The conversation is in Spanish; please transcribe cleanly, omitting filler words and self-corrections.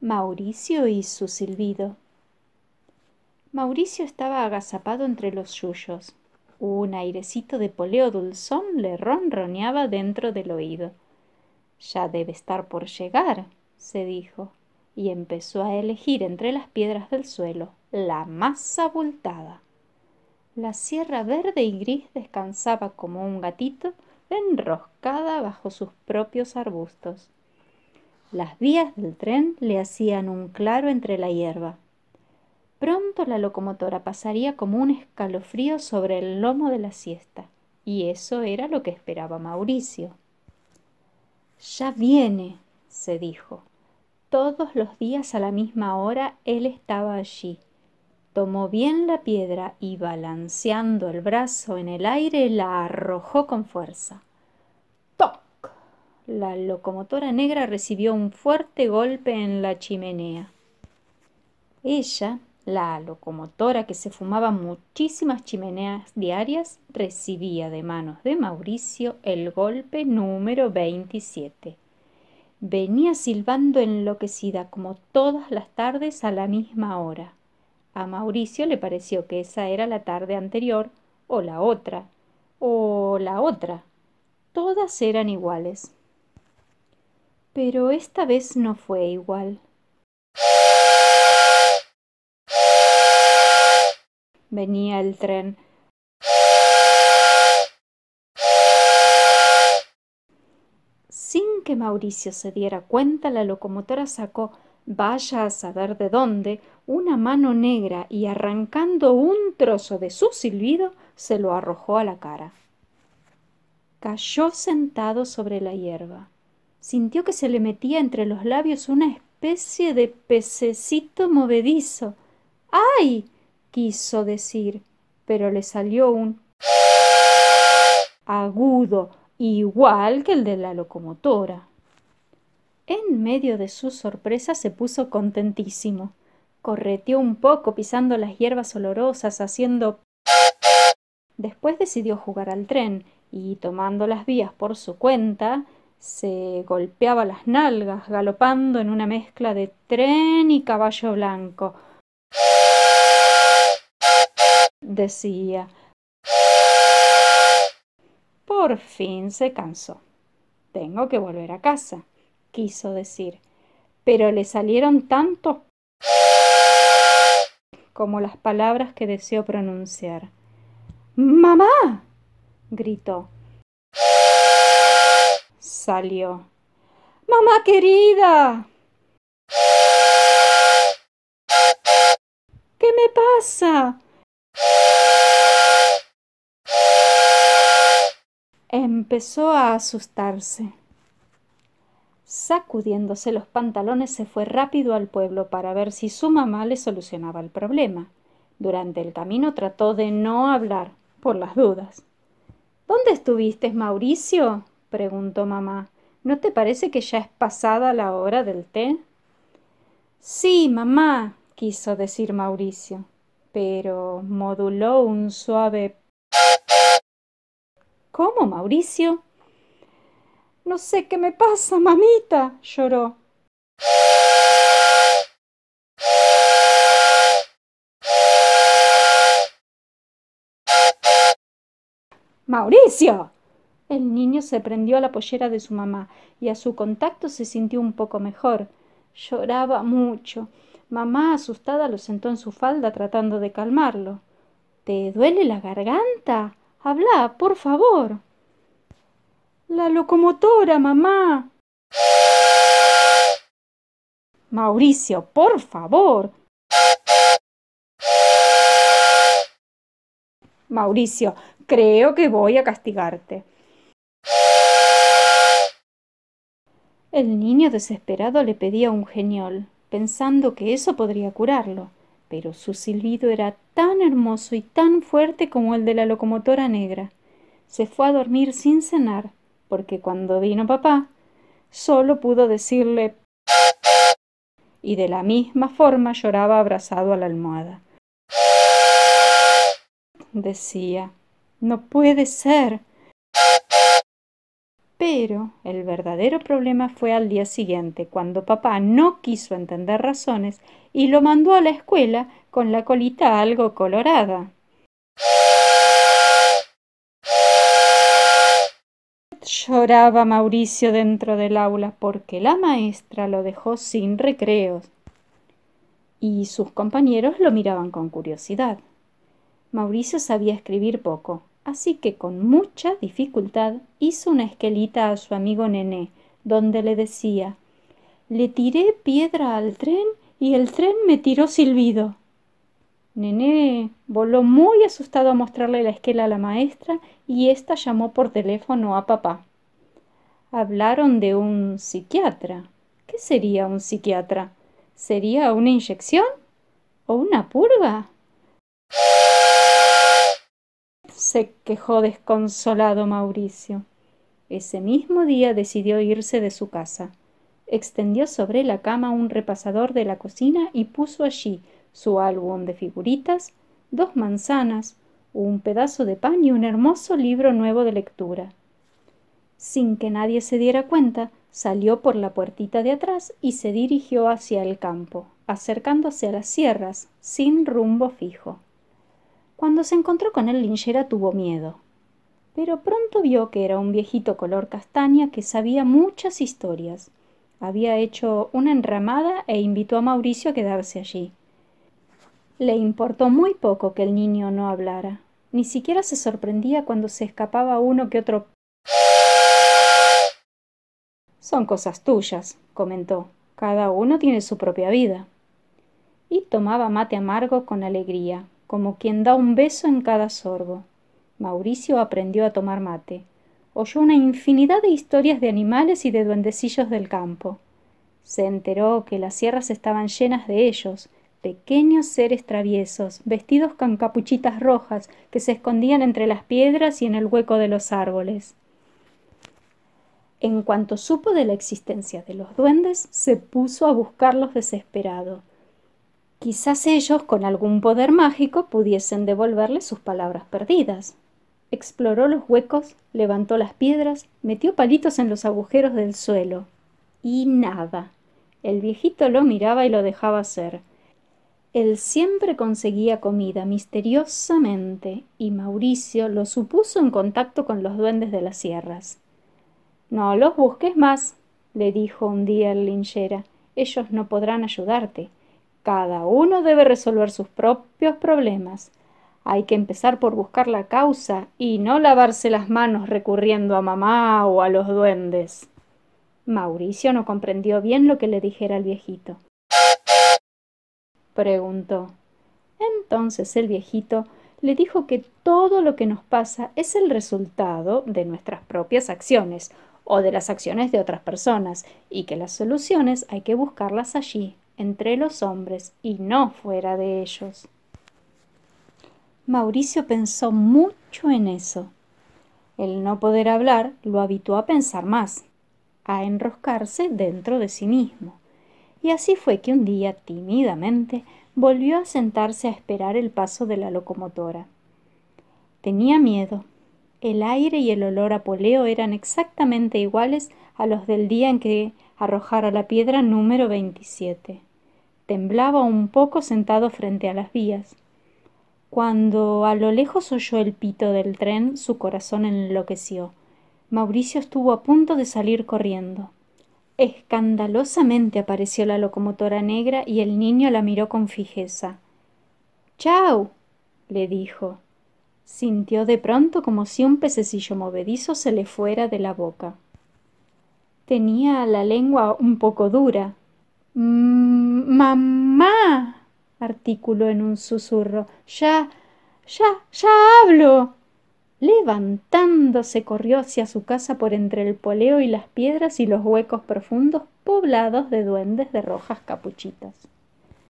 Mauricio y su silbido. Mauricio estaba agazapado entre los yuyos. Un airecito de poleo dulzón le ronroneaba dentro del oído. Ya debe estar por llegar, se dijo, y empezó a elegir entre las piedras del suelo la más abultada. La sierra verde y gris descansaba como un gatito enroscada bajo sus propios arbustos. Las vías del tren le hacían un claro entre la hierba. Pronto la locomotora pasaría como un escalofrío sobre el lomo de la siesta, y eso era lo que esperaba Mauricio. Ya viene, se dijo. Todos los días a la misma hora él estaba allí. Tomó bien la piedra y, balanceando el brazo en el aire, la arrojó con fuerza. ¡Toc! La locomotora negra recibió un fuerte golpe en la chimenea. Ella, la locomotora que se fumaba muchísimas chimeneas diarias, recibía de manos de Mauricio el golpe número 27. Venía silbando enloquecida como todas las tardes a la misma hora. A Mauricio le pareció que esa era la tarde anterior, o la otra, o la otra. Todas eran iguales. Pero esta vez no fue igual. Venía el tren. Sin que Mauricio se diera cuenta, la locomotora sacó, vaya a saber de dónde, una mano negra y, arrancando un trozo de su silbido, se lo arrojó a la cara. Cayó sentado sobre la hierba. Sintió que se le metía entre los labios una especie de pececito movedizo. ¡Ay! Quiso decir, pero le salió un agudo, igual que el de la locomotora. En medio de su sorpresa se puso contentísimo. Correteó un poco pisando las hierbas olorosas, haciendo... Después decidió jugar al tren y, tomando las vías por su cuenta, se golpeaba las nalgas, galopando en una mezcla de tren y caballo blanco. Decía. Por fin se cansó. Tengo que volver a casa, quiso decir, pero le salieron tantos como las palabras que deseó pronunciar. ¡Mamá! Gritó. Salió. ¡Mamá querida! ¿Qué me pasa? Empezó a asustarse. Sacudiéndose los pantalones, se fue rápido al pueblo para ver si su mamá le solucionaba el problema. Durante el camino trató de no hablar, por las dudas. ¿Dónde estuviste, Mauricio? Preguntó mamá. ¿No te parece que ya es pasada la hora del té? Sí, mamá, quiso decir Mauricio, pero moduló un suave ¿Cómo, Mauricio? No sé qué me pasa, mamita, lloró. ¡Mauricio! El niño se prendió a la pollera de su mamá y a su contacto se sintió un poco mejor. Lloraba mucho. Mamá, asustada, lo sentó en su falda tratando de calmarlo. ¿Te duele la garganta? Habla, por favor. La locomotora, mamá. Mauricio, por favor. Mauricio, creo que voy a castigarte. El niño desesperado le pedía un geniol, pensando que eso podría curarlo, pero su silbido era tan hermoso y tan fuerte como el de la locomotora negra. Se fue a dormir sin cenar, porque cuando vino papá, solo pudo decirle y de la misma forma lloraba abrazado a la almohada. Decía, no puede ser. Pero el verdadero problema fue al día siguiente, cuando papá no quiso entender razones y lo mandó a la escuela con la colita algo colorada. Lloraba Mauricio dentro del aula porque la maestra lo dejó sin recreos y sus compañeros lo miraban con curiosidad. Mauricio sabía escribir poco, así que con mucha dificultad hizo una esquelita a su amigo Nené, donde le decía: «Le tiré piedra al tren y el tren me tiró silbido». Nené voló muy asustado a mostrarle la esquela a la maestra y ésta llamó por teléfono a papá. Hablaron de un psiquiatra. ¿Qué sería un psiquiatra? ¿Sería una inyección? ¿O una purga? Se quejó desconsolado Mauricio. Ese mismo día decidió irse de su casa. Extendió sobre la cama un repasador de la cocina y puso allí su álbum de figuritas, 2 manzanas, un pedazo de pan y un hermoso libro nuevo de lectura. Sin que nadie se diera cuenta, salió por la puertita de atrás y se dirigió hacia el campo, acercándose a las sierras, sin rumbo fijo. Cuando se encontró con el linchera tuvo miedo, pero pronto vio que era un viejito color castaña que sabía muchas historias. Había hecho una enramada e invitó a Mauricio a quedarse allí. Le importó muy poco que el niño no hablara. Ni siquiera se sorprendía cuando se escapaba uno que otro. «Son cosas tuyas», comentó. «Cada uno tiene su propia vida». Y tomaba mate amargo con alegría, como quien da un beso en cada sorbo. Mauricio aprendió a tomar mate. Oyó una infinidad de historias de animales y de duendecillos del campo. Se enteró que las sierras estaban llenas de ellos, pequeños seres traviesos, vestidos con capuchitas rojas, que se escondían entre las piedras y en el hueco de los árboles. En cuanto supo de la existencia de los duendes, se puso a buscarlos desesperado. Quizás ellos, con algún poder mágico, pudiesen devolverle sus palabras perdidas. Exploró los huecos, levantó las piedras, metió palitos en los agujeros del suelo. Y nada. El viejito lo miraba y lo dejaba hacer. Él siempre conseguía comida misteriosamente, y Mauricio lo supuso en contacto con los duendes de las sierras. «No los busques más», le dijo un día el linchera. «Ellos no podrán ayudarte. Cada uno debe resolver sus propios problemas. Hay que empezar por buscar la causa y no lavarse las manos recurriendo a mamá o a los duendes». Mauricio no comprendió bien lo que le dijera el viejito. Preguntó. Entonces el viejito le dijo que todo lo que nos pasa es el resultado de nuestras propias acciones o de las acciones de otras personas, y que las soluciones hay que buscarlas allí, entre los hombres, y no fuera de ellos. Mauricio pensó mucho en eso. El no poder hablar lo habituó a pensar más, a enroscarse dentro de sí mismo. Y así fue que un día, tímidamente, volvió a sentarse a esperar el paso de la locomotora. Tenía miedo. El aire y el olor a poleo eran exactamente iguales a los del día en que arrojara la piedra número 27. Temblaba un poco sentado frente a las vías. Cuando a lo lejos oyó el pito del tren, su corazón enloqueció. Mauricio estuvo a punto de salir corriendo. Escandalosamente apareció la locomotora negra y el niño la miró con fijeza. «¡Chau!», le dijo. Sintió de pronto como si un pececillo movedizo se le fuera de la boca. Tenía la lengua un poco dura. «¡Mamá!», articuló en un susurro. «¡Ya hablo!». Levantándose corrió hacia su casa por entre el poleo y las piedras y los huecos profundos poblados de duendes de rojas capuchitas.